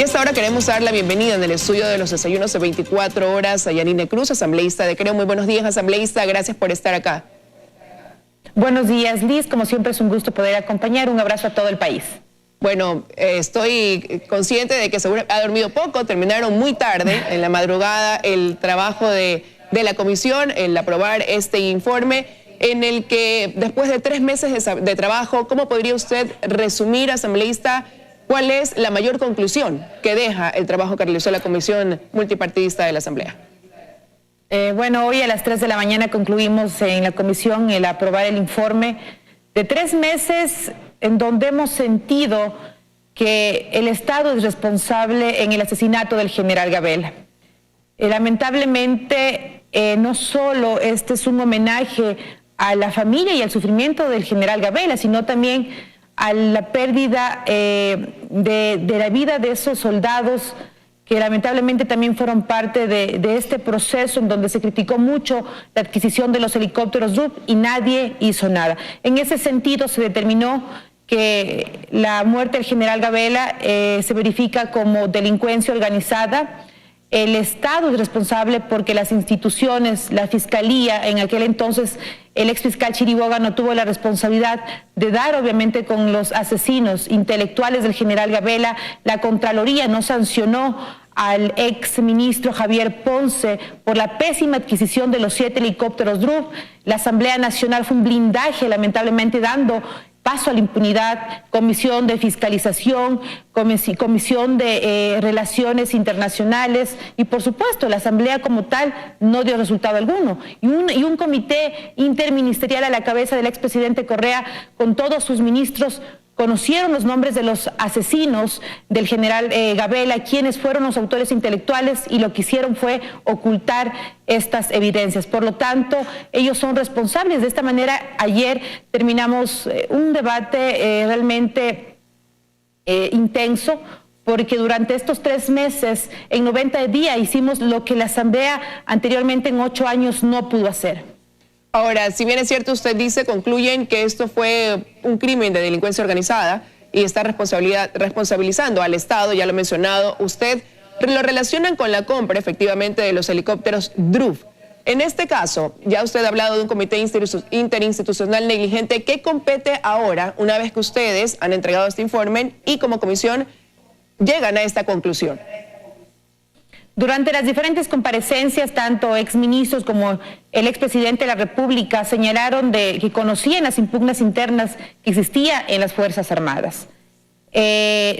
Y hasta ahora queremos dar la bienvenida en el estudio de los desayunos de 24 horas a Yanine Cruz, asambleísta de Creo. Muy buenos días, asambleísta. Gracias por estar acá. Buenos días, Liz. Como siempre es un gusto poder acompañar. Un abrazo a todo el país. Bueno, estoy consciente de que seguro ha dormido poco. Terminaron muy tarde, en la madrugada, el trabajo de la comisión, el aprobar este informe, en el que después de 3 meses de trabajo, ¿cómo podría usted resumir, asambleísta, cuál es la mayor conclusión que deja el trabajo que realizó la Comisión Multipartidista de la Asamblea? Bueno, hoy a las 3 de la mañana concluimos en la comisión el aprobar el informe de 3 meses en donde hemos sentido que el Estado es responsable en el asesinato del general Gabela. Lamentablemente, no solo este es un homenaje a la familia y al sufrimiento del general Gabela, sino también a la pérdida de la vida de esos soldados que lamentablemente también fueron parte de este proceso en donde se criticó mucho la adquisición de los helicópteros RUP y nadie hizo nada. En ese sentido se determinó que la muerte del general Gabela se verifica como delincuencia organizada. El Estado es responsable porque las instituciones, la Fiscalía, en aquel entonces el exfiscal Chiriboga no tuvo la responsabilidad de dar obviamente con los asesinos intelectuales del general Gabela. La Contraloría no sancionó al exministro Javier Ponce por la pésima adquisición de los 7 helicópteros DRUP. La Asamblea Nacional fue un blindaje, lamentablemente dando paso a la impunidad, comisión de fiscalización, comisión de relaciones internacionales y por supuesto la asamblea como tal no dio resultado alguno. Y un comité interministerial a la cabeza del expresidente Correa con todos sus ministros conocieron los nombres de los asesinos del general Gabela, quienes fueron los autores intelectuales, y lo que hicieron fue ocultar estas evidencias. Por lo tanto, ellos son responsables. De esta manera, ayer terminamos un debate realmente intenso, porque durante estos 3 meses, en 90 días, hicimos lo que la Asamblea anteriormente en 8 años no pudo hacer. Ahora, si bien es cierto, usted dice, concluyen que esto fue un crimen de delincuencia organizada y está responsabilizando al Estado, ya lo ha mencionado, usted lo relacionan con la compra efectivamente de los helicópteros DRUP. En este caso, ya usted ha hablado de un comité interinstitucional negligente. ¿Qué compete ahora, una vez que ustedes han entregado este informe y como comisión llegan a esta conclusión? Durante las diferentes comparecencias, tanto exministros como el expresidente de la República señalaron que conocían las impugnas internas que existían en las Fuerzas Armadas.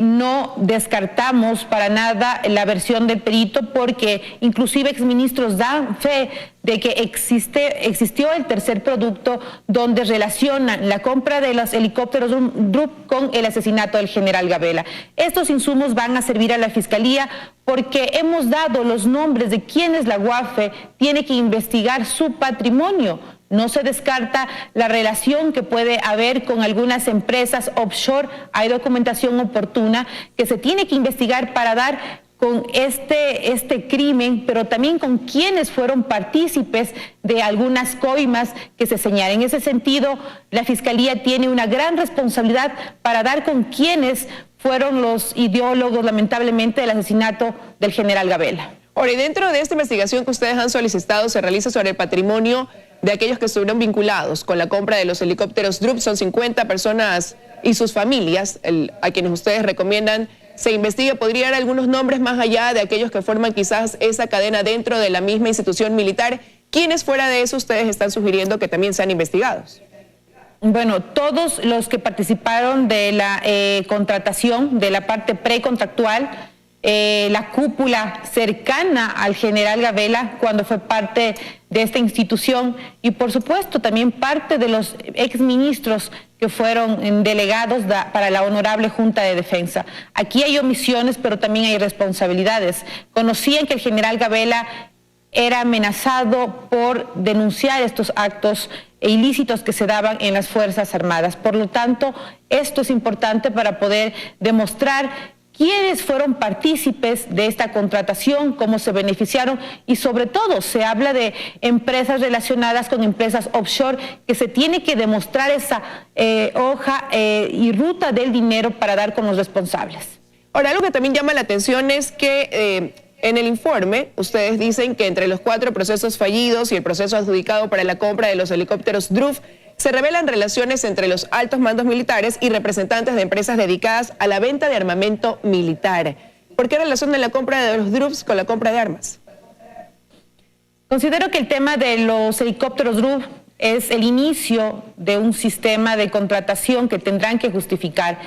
No descartamos para nada la versión del perito, porque inclusive exministros dan fe de que existió el tercer producto donde relacionan la compra de los helicópteros DRUP con el asesinato del general Gabela. Estos insumos van a servir a la Fiscalía porque hemos dado los nombres de quienes la UAFE tiene que investigar su patrimonio. No se descarta la relación que puede haber con algunas empresas offshore. Hay documentación oportuna que se tiene que investigar para dar con este crimen, pero también con quienes fueron partícipes de algunas coimas que se señalan. En ese sentido, la Fiscalía tiene una gran responsabilidad para dar con quienes fueron los ideólogos, lamentablemente, del asesinato del general Gabela. Ahora, y dentro de esta investigación que ustedes han solicitado, se realiza sobre el patrimonio de aquellos que estuvieron vinculados con la compra de los helicópteros DRUP. Son 50 personas y sus familias, a quienes ustedes recomiendan se investigue. ¿Podría dar algunos nombres más allá de aquellos que forman quizás esa cadena dentro de la misma institución militar? ¿Quiénes fuera de eso ustedes están sugiriendo que también sean investigados? Bueno, todos los que participaron de la contratación, de la parte precontractual, la cúpula cercana al general Gabela cuando fue parte de esta institución, y por supuesto también parte de los exministros que fueron delegados para la Honorable Junta de Defensa. Aquí hay omisiones, pero también hay responsabilidades. Conocían que el general Gabela era amenazado por denunciar estos actos ilícitos que se daban en las Fuerzas Armadas. Por lo tanto, esto es importante para poder demostrar quiénes fueron partícipes de esta contratación, cómo se beneficiaron, y sobre todo se habla de empresas relacionadas con empresas offshore, que se tiene que demostrar esa hoja y ruta del dinero para dar con los responsables. Ahora, algo que también llama la atención es que en el informe ustedes dicen que entre los 4 procesos fallidos y el proceso adjudicado para la compra de los helicópteros DRUF se revelan relaciones entre los altos mandos militares y representantes de empresas dedicadas a la venta de armamento militar. ¿Por qué relacionan la compra de los DRUF con la compra de armas? Considero que el tema de los helicópteros DRUF es el inicio de un sistema de contratación que tendrán que justificar.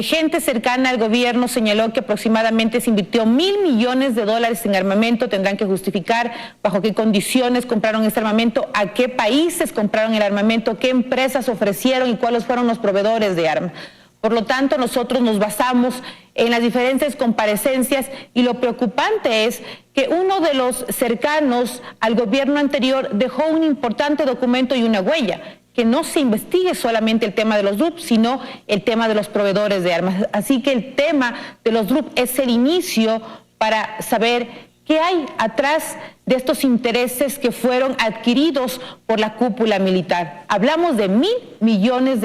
Gente cercana al gobierno señaló que aproximadamente se invirtió $1.000 millones en armamento. Tendrán que justificar bajo qué condiciones compraron este armamento, a qué países compraron el armamento, qué empresas ofrecieron y cuáles fueron los proveedores de armas. Por lo tanto, nosotros nos basamos en las diferentes comparecencias y lo preocupante es que uno de los cercanos al gobierno anterior dejó un importante documento y una huella, que no se investigue solamente el tema de los DRUF, sino el tema de los proveedores de armas. Así que el tema de los DRUF es el inicio para saber qué hay atrás de estos intereses que fueron adquiridos por la cúpula militar. Hablamos de $1.000 millones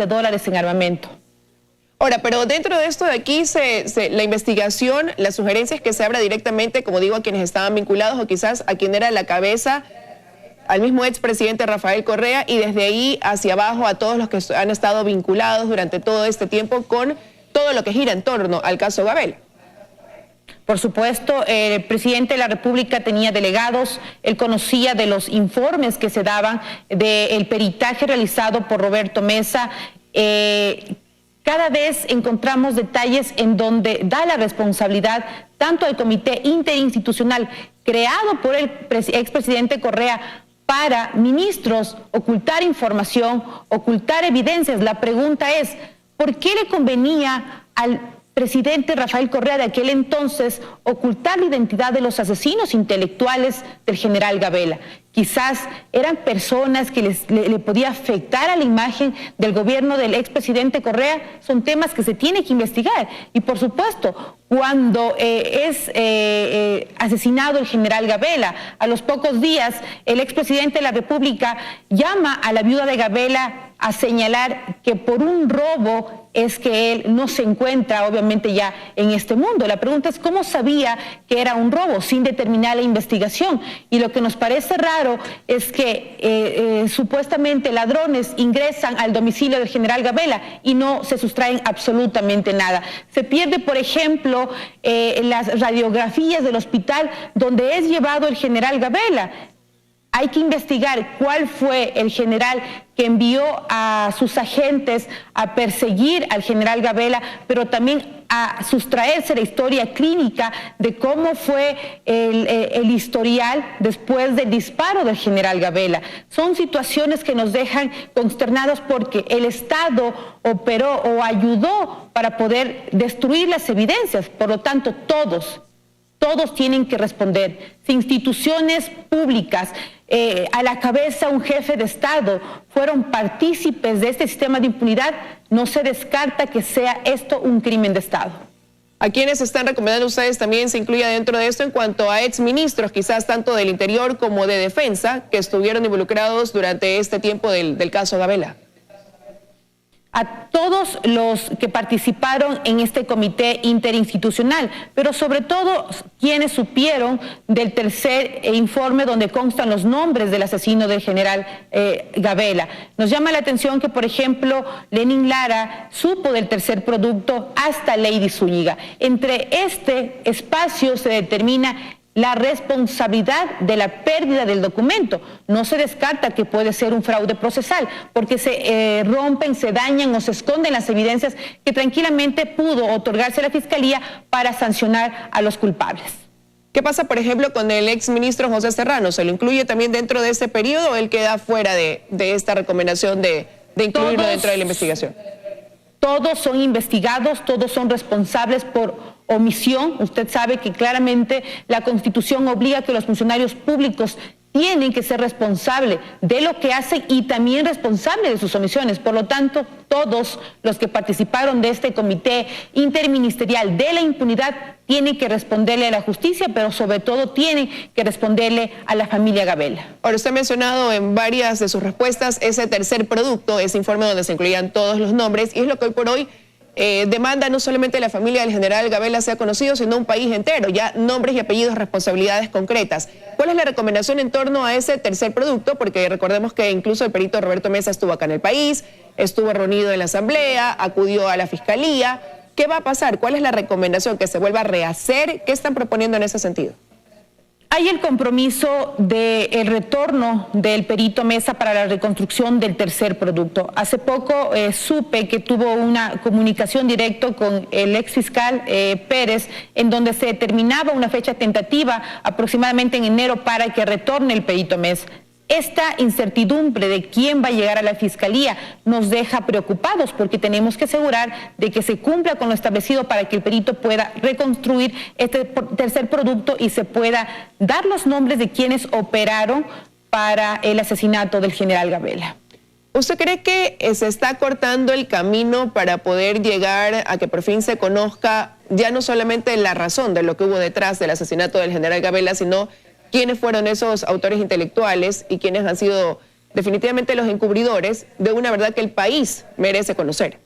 en armamento. Ahora, pero dentro de esto de aquí, la investigación, las sugerencias que se abra directamente, como digo, a quienes estaban vinculados o quizás a quien era la cabeza, al mismo expresidente Rafael Correa, y desde ahí hacia abajo a todos los que han estado vinculados durante todo este tiempo con todo lo que gira en torno al caso Gabela. Por supuesto, el presidente de la República tenía delegados, él conocía de los informes que se daban, del peritaje realizado por Roberto Mesa. Cada vez encontramos detalles en donde da la responsabilidad tanto al comité interinstitucional creado por el expresidente Correa para ministros ocultar información, ocultar evidencias. La pregunta es, ¿por qué le convenía al presidente Rafael Correa de aquel entonces ocultar la identidad de los asesinos intelectuales del general Gabela? Quizás eran personas que le podía afectar a la imagen del gobierno del expresidente Correa. Son temas que se tienen que investigar. Y por supuesto, cuando es asesinado el general Gabela, a los pocos días el expresidente de la República llama a la viuda de Gabela a señalar que por un robo es que él no se encuentra obviamente ya en este mundo. La pregunta es cómo sabía que era un robo sin determinar la investigación. Y lo que nos parece raro es que supuestamente ladrones ingresan al domicilio del general Gabela y no se sustraen absolutamente nada. Se pierde, por ejemplo, las radiografías del hospital donde es llevado el general Gabela. Hay que investigar cuál fue el general que envió a sus agentes a perseguir al general Gabela, pero también a sustraerse la historia clínica de cómo fue el historial después del disparo del general Gabela. Son situaciones que nos dejan consternados porque el Estado operó o ayudó para poder destruir las evidencias. Por lo tanto, todos tienen que responder. Si instituciones públicas, a la cabeza un jefe de Estado, fueron partícipes de este sistema de impunidad, no se descarta que sea esto un crimen de Estado. ¿A quiénes están recomendando ustedes también se incluya dentro de esto en cuanto a exministros, quizás tanto del Interior como de Defensa, que estuvieron involucrados durante este tiempo del caso Gabela? A todos los que participaron en este comité interinstitucional, pero sobre todo quienes supieron del tercer informe donde constan los nombres del asesino del general Gabela. Nos llama la atención que, por ejemplo, Lenin Lara supo del tercer producto hasta Lady Zúñiga. Entre este espacio se determina la responsabilidad de la pérdida del documento. No se descarta que puede ser un fraude procesal, porque se rompen, se dañan o se esconden las evidencias que tranquilamente pudo otorgarse a la Fiscalía para sancionar a los culpables. ¿Qué pasa, por ejemplo, con el exministro José Serrano? ¿Se lo incluye también dentro de ese periodo o él queda fuera de esta recomendación de incluirlo dentro de la investigación? Todos son investigados, todos son responsables por omisión. Usted sabe que claramente la Constitución obliga a que los funcionarios públicos tienen que ser responsables de lo que hacen y también responsables de sus omisiones. Por lo tanto, todos los que participaron de este comité interministerial de la impunidad tienen que responderle a la justicia, pero sobre todo tienen que responderle a la familia Gabela. Ahora, usted ha mencionado en varias de sus respuestas ese tercer producto, ese informe donde se incluían todos los nombres, y es lo que hoy por hoy demanda no solamente la familia del general Gabela sea conocido, sino un país entero, ya nombres y apellidos, responsabilidades concretas. ¿Cuál es la recomendación en torno a ese tercer producto? Porque recordemos que incluso el perito Roberto Mesa estuvo acá en el país, estuvo reunido en la asamblea, acudió a la fiscalía. ¿Qué va a pasar? ¿Cuál es la recomendación? ¿Que se vuelva a rehacer? ¿Qué están proponiendo en ese sentido? Hay el compromiso del retorno del perito Mesa para la reconstrucción del tercer producto. Hace poco supe que tuvo una comunicación directa con el exfiscal Pérez, en donde se determinaba una fecha tentativa aproximadamente en enero para que retorne el perito Mesa. Esta incertidumbre de quién va a llegar a la fiscalía nos deja preocupados porque tenemos que asegurar de que se cumpla con lo establecido para que el perito pueda reconstruir este tercer producto y se pueda dar los nombres de quienes operaron para el asesinato del general Gabela. ¿Usted cree que se está cortando el camino para poder llegar a que por fin se conozca ya no solamente la razón de lo que hubo detrás del asesinato del general Gabela, sino quiénes fueron esos autores intelectuales y quiénes han sido definitivamente los encubridores de una verdad que el país merece conocer?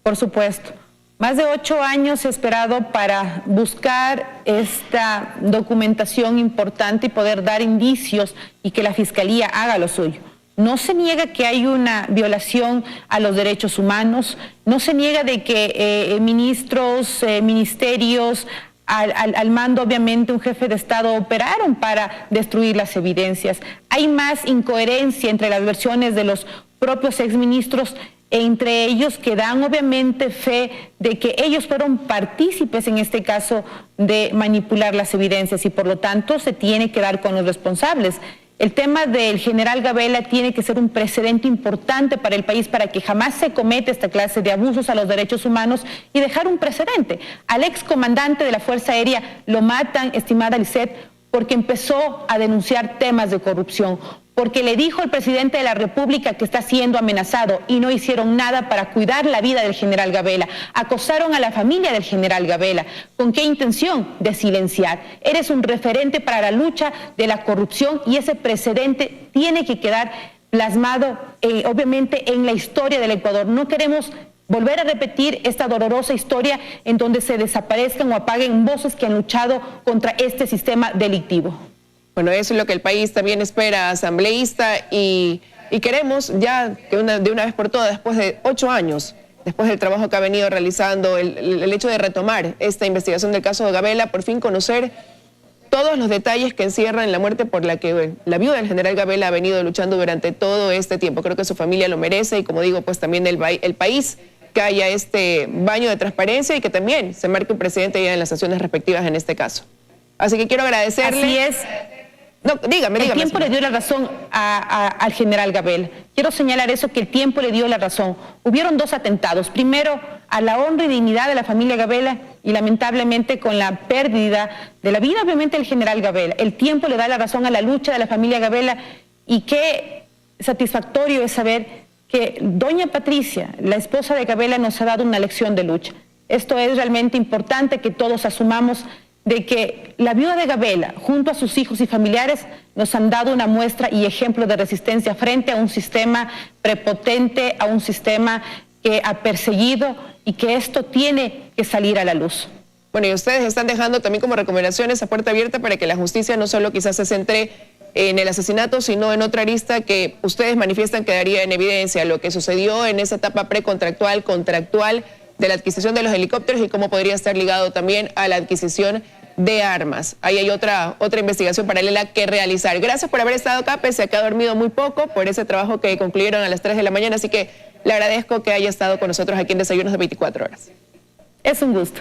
Por supuesto. Más de 8 años he esperado para buscar esta documentación importante y poder dar indicios y que la Fiscalía haga lo suyo. No se niega que hay una violación a los derechos humanos, no se niega de que ministros, ministerios, al mando obviamente un jefe de Estado operaron para destruir las evidencias. Hay más incoherencia entre las versiones de los propios exministros, entre ellos que dan obviamente fe de que ellos fueron partícipes en este caso de manipular las evidencias y por lo tanto se tiene que dar con los responsables. El tema del general Gabela tiene que ser un precedente importante para el país para que jamás se cometa esta clase de abusos a los derechos humanos y dejar un precedente. Al excomandante de la Fuerza Aérea lo matan, estimada Lisset, porque empezó a denunciar temas de corrupción, porque le dijo al presidente de la República que está siendo amenazado y no hicieron nada para cuidar la vida del general Gabela. Acosaron a la familia del general Gabela. ¿Con qué intención? De silenciar. Eres un referente para la lucha de la corrupción y ese precedente tiene que quedar plasmado obviamente en la historia del Ecuador. No queremos volver a repetir esta dolorosa historia en donde se desaparezcan o apaguen voces que han luchado contra este sistema delictivo. Bueno, eso es lo que el país también espera, asambleísta, y queremos ya que de una vez por todas, después de 8 años, después del trabajo que ha venido realizando, el hecho de retomar esta investigación del caso de Gabela, por fin conocer todos los detalles que encierran la muerte por la que la viuda del general Gabela ha venido luchando durante todo este tiempo. Creo que su familia lo merece y, como digo, pues también el país, que haya este baño de transparencia y que también se marque un precedente ya en las sanciones respectivas en este caso. Así que quiero agradecerle. Así es. No, dígame. El tiempo le dio la razón al general Gabela. Quiero señalar eso, que el tiempo le dio la razón. Hubieron 2 atentados. Primero, a la honra y dignidad de la familia Gabela y lamentablemente con la pérdida de la vida, obviamente, del general Gabela. El tiempo le da la razón a la lucha de la familia Gabela y qué satisfactorio es saber que doña Patricia, la esposa de Gabela, nos ha dado una lección de lucha. Esto es realmente importante que todos asumamos de que la viuda de Gabela, junto a sus hijos y familiares, nos han dado una muestra y ejemplo de resistencia frente a un sistema prepotente, a un sistema que ha perseguido y que esto tiene que salir a la luz. Bueno, y ustedes están dejando también como recomendaciones a puerta abierta para que la justicia no solo quizás se centre en el asesinato, sino en otra arista que ustedes manifiestan quedaría en evidencia, lo que sucedió en esa etapa precontractual, contractual, de la adquisición de los helicópteros y cómo podría estar ligado también a la adquisición de armas. Ahí hay otra investigación paralela que realizar. Gracias por haber estado acá, pese a que ha dormido muy poco, por ese trabajo que concluyeron a las 3 de la mañana, así que le agradezco que haya estado con nosotros aquí en Desayunos de 24 Horas. Es un gusto.